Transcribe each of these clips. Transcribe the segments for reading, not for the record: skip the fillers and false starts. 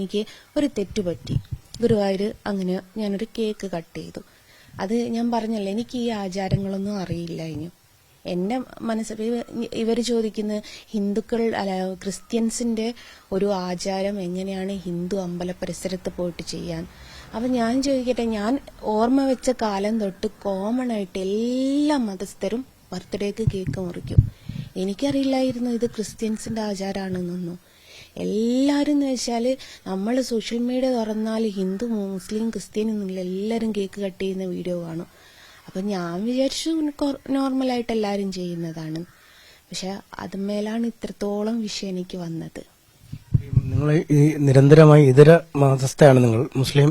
എനിക്ക് ഒരു തെറ്റ് പറ്റി. ഗുരുവായൂർ അങ്ങനെ ഞാനൊരു കേക്ക് കട്ട് ചെയ്തു. അത് ഞാൻ പറഞ്ഞല്ലേ, എനിക്ക് ഈ ആചാരങ്ങളൊന്നും അറിയില്ല. എന്റെ മനസ്സിൽ ഇവർ ചോദിക്കുന്ന ഹിന്ദുക്കൾ അല്ല ക്രിസ്ത്യൻസിന്റെ ഒരു ആചാരം എങ്ങനെയാണ് ഹിന്ദു അമ്പല പരിസരത്ത് പോയിട്ട് ചെയ്യാൻ. അപ്പൊ ഞാൻ ചോദിക്കട്ടെ, ഞാൻ ഓർമ്മ വെച്ച കാലം തൊട്ട് കോമൺ ആയിട്ട് എല്ലാ മതസ്ഥരും ബർത്ത്ഡേക്ക് കേക്ക് മുറിക്കും. എനിക്കറിയില്ലായിരുന്നു ഇത് ക്രിസ്ത്യൻസിന്റെ ആചാരമാണെന്നൊന്നും. എല്ലാവരും എന്ന് വെച്ചാൽ നമ്മൾ സോഷ്യൽ മീഡിയ തുറന്നാൽ ഹിന്ദു മുസ്ലിം ക്രിസ്ത്യൻ എന്നില്ല, എല്ലാവരും കേക്ക് കട്ട് ചെയ്യുന്ന വീഡിയോ കാണും. അപ്പം ഞാൻ വിചാരിച്ചു നോർമലായിട്ട് എല്ലാവരും ചെയ്യുന്നതാണ്. പക്ഷെ അതുമേലാണ് ഇത്രത്തോളം വിഷയം എനിക്ക് വന്നത്. നിങ്ങൾ ഈ നിരന്തരമായി ഇതര മതസ്ഥയാണ്, നിങ്ങൾ മുസ്ലിം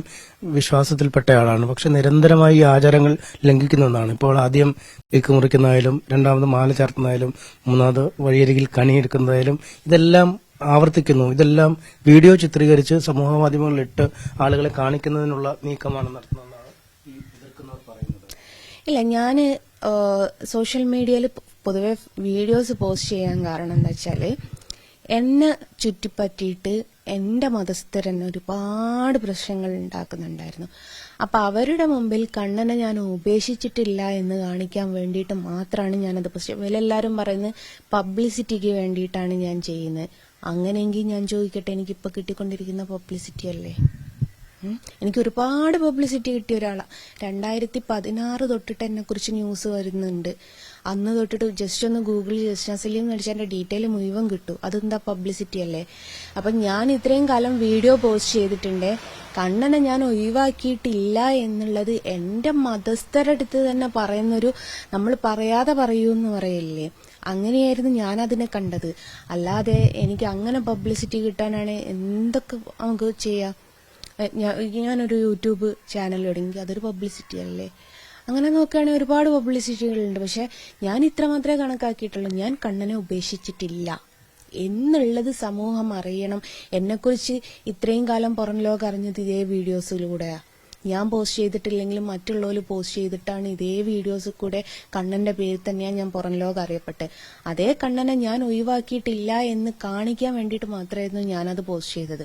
വിശ്വാസത്തിൽപ്പെട്ട ആളാണ്. പക്ഷെ നിരന്തരമായി ഈ ആചാരങ്ങൾ ലംഘിക്കുന്ന ഒന്നാണ്. ഇപ്പോൾ ആദ്യം കേക്ക് മുറിക്കുന്നതായാലും, രണ്ടാമത് മാല ചേർക്കുന്നതായാലും, മൂന്നാമത് വഴിയരികിൽ കണിയെടുക്കുന്നതായാലും ഇതെല്ലാം ആവർത്തിക്കുന്നു. ഇതെല്ലാം വീഡിയോ ചിത്രീകരിച്ച് സമൂഹ മാധ്യമങ്ങളിൽ ഇട്ട് ആളുകളെ കാണിക്കുന്നതിനുള്ള നീക്കമാണ് നടത്തുന്നതെന്നാണ് ഈ എതിർക്കുന്നവർ പറയുന്നത്. ഇല്ല, ഞാൻ സോഷ്യൽ മീഡിയയിൽ പൊതുവെ വീഡിയോസ് പോസ്റ്റ് ചെയ്യാൻ കാരണം എന്താ വെച്ചാൽ, എന്നെ ചുറ്റിപ്പറ്റിയിട്ട് എന്റെ മതസ്ഥരെന്നെ ഒരുപാട് പ്രശ്നങ്ങൾ ഉണ്ടാക്കുന്നുണ്ടായിരുന്നു. അപ്പൊ അവരുടെ മുമ്പിൽ കണ്ണനെ ഞാൻ ഉപേക്ഷിച്ചിട്ടില്ല എന്ന് കാണിക്കാൻ വേണ്ടിയിട്ട് മാത്രമാണ് ഞാനത് പോസ്റ്റ്. ഇവരെല്ലാരും പറയുന്നത് പബ്ലിസിറ്റിക്ക് വേണ്ടിയിട്ടാണ് ഞാൻ ചെയ്യുന്നത്. അങ്ങനെയെങ്കിൽ ഞാൻ ചോദിക്കട്ടെ, എനിക്കിപ്പോൾ കിട്ടിക്കൊണ്ടിരിക്കുന്ന പബ്ലിസിറ്റി അല്ലേ? എനിക്ക് ഒരുപാട് പബ്ലിസിറ്റി കിട്ടിയ ഒരാളാണ്. 2016 തൊട്ടിട്ട് എന്നെ കുറിച്ച് ന്യൂസ് വരുന്നുണ്ട്. അന്ന് തൊട്ടിട്ട് ജസ്റ്റ് ഒന്ന് ഗൂഗിൾ ജസ്ന സലീം അടിച്ചാൽ എന്റെ ഡീറ്റെയിൽ മുഴുവൻ കിട്ടും. അതെന്താ പബ്ലിസിറ്റി അല്ലേ? അപ്പൊ ഞാൻ ഇത്രയും കാലം വീഡിയോ പോസ്റ്റ് ചെയ്തിട്ടുണ്ട്. കണ്ണനെ ഞാൻ ഒഴിവാക്കിയിട്ടില്ല എന്നുള്ളത് എന്റെ മതസ്ഥരടുത്ത് തന്നെ പറയുന്നൊരു, നമ്മൾ പറയാതെ പറയൂന്ന് പറയില്ലേ, അങ്ങനെയായിരുന്നു ഞാൻ അതിനെ കണ്ടത്. അല്ലാതെ എനിക്ക് അങ്ങനെ പബ്ലിസിറ്റി കിട്ടാനാണ് എന്തൊക്കെ നമുക്ക് ചെയ്യാം. ഞാനൊരു യൂട്യൂബ് ചാനൽ തുടങ്ങി, അതൊരു പബ്ലിസിറ്റി അല്ലേ? അങ്ങനെ നോക്കുകയാണെങ്കിൽ ഒരുപാട് പബ്ലിസിറ്റികളുണ്ട്. പക്ഷെ ഞാൻ ഇത്ര മാത്രമേ കണക്കാക്കിയിട്ടുള്ളൂ. ഞാൻ കണ്ണനെ ഉപേക്ഷിച്ചിട്ടില്ല എന്നുള്ളത് സമൂഹം അറിയണം. എന്നെക്കുറിച്ച് ഇത്രയും കാലം പുറം ലോകം അറിഞ്ഞത് ഇതേ വീഡിയോസിലൂടെയാ. ഞാൻ പോസ്റ്റ് ചെയ്തിട്ടില്ലെങ്കിലും മറ്റുള്ളവർ പോസ്റ്റ് ചെയ്തിട്ടാണ് ഇതേ വീഡിയോസ് കൂടെ കണ്ണന്റെ പേരിൽ തന്നെയാണ് ഞാൻ പുറം ലോകം അറിയപ്പെട്ടത്. അതേ കണ്ണനെ ഞാൻ ഒഴിവാക്കിയിട്ടില്ല എന്ന് കാണിക്കാൻ വേണ്ടിയിട്ട് മാത്രമായിരുന്നു ഞാനത് പോസ്റ്റ് ചെയ്തത്.